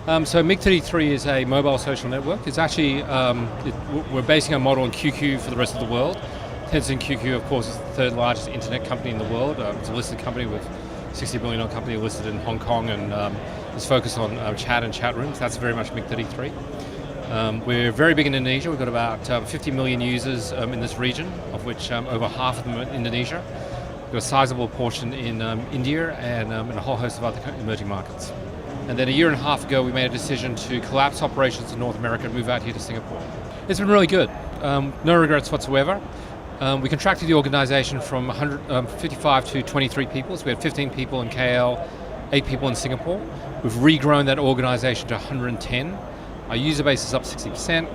So MiG33 is a mobile social network. It's actually, we're basing our model on QQ for the rest of the world. Tencent QQ, of course, is the third largest internet company in the world. It's a listed company with $60 billion company listed in Hong Kong and is focused on chat and chat rooms. That's very much MiG33. We're very big in Indonesia. We've got about 50 million users in this region, of which over half of them are in Indonesia. We've got a sizable portion in India and a whole host of other emerging markets. And then a year and a half ago, we made a decision to collapse operations in North America and move out here to Singapore. It's been really good. No regrets whatsoever. We contracted the organization from 55 to 23 people. So we had 15 people in KL, 8 people in Singapore. We've regrown that organization to 110. Our user base is up 60%.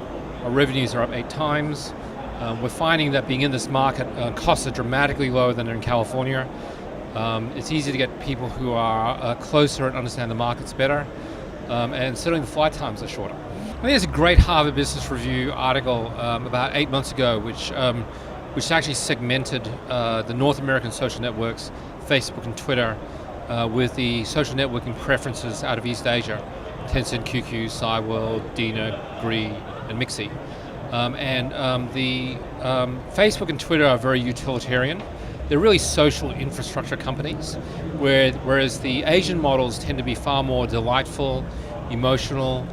Our revenues are up 8 times. We're finding that being in this market, costs are dramatically lower than in California. It's easy to get people who are closer and understand the markets better, and certainly the flight times are shorter. I think there's a great Harvard Business Review article about 8 months ago, which actually segmented the North American social networks, Facebook and Twitter, with the social networking preferences out of East Asia: Tencent, QQ, Cyworld, Dina, Gree, and Mixi. The Facebook and Twitter are very utilitarian. They're really social infrastructure companies, whereas the Asian models tend to be far more delightful, emotional.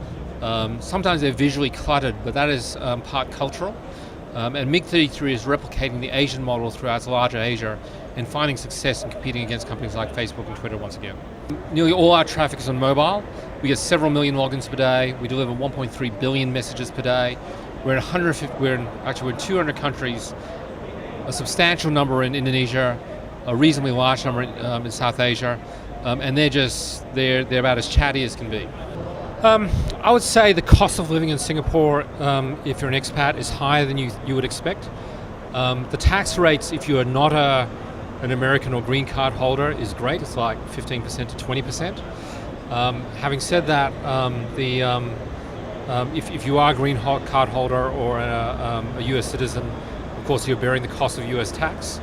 Sometimes they're visually cluttered, but that is part cultural. And MiG33 is replicating the Asian model throughout larger Asia and finding success in competing against companies like Facebook and Twitter once again. Nearly all our traffic is on mobile. We get several million logins per day. We deliver 1.3 billion messages per day. We're in 200 countries. A substantial number in Indonesia, a reasonably large number in South Asia, and they're about as chatty as can be. I would say the cost of living in Singapore, if you're an expat, is higher than you would expect. The tax rates, if you are not an American or green card holder, is great. It's like 15% to 20%. Having said that, if you are a green card holder or a US citizen, of course you're bearing the cost of US tax.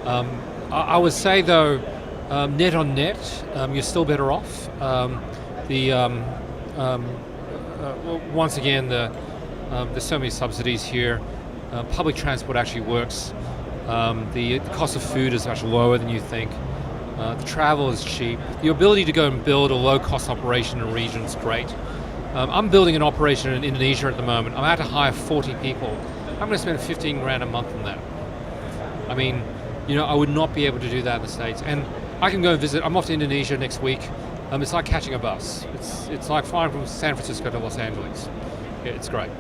I would say though, net on net, you're still better off. Once again, there's so many subsidies here. Public transport actually works. The cost of food is much lower than you think. The travel is cheap. The ability to go and build a low-cost operation in a region is great. I'm building an operation in Indonesia at the moment. I'm about to hire 40 people. I'm going to spend 15 grand a month on that. I mean, I would not be able to do that in the States. And I can go and visit. I'm off to Indonesia next week. It's like catching a bus. It's like flying from San Francisco to Los Angeles. Yeah, it's great.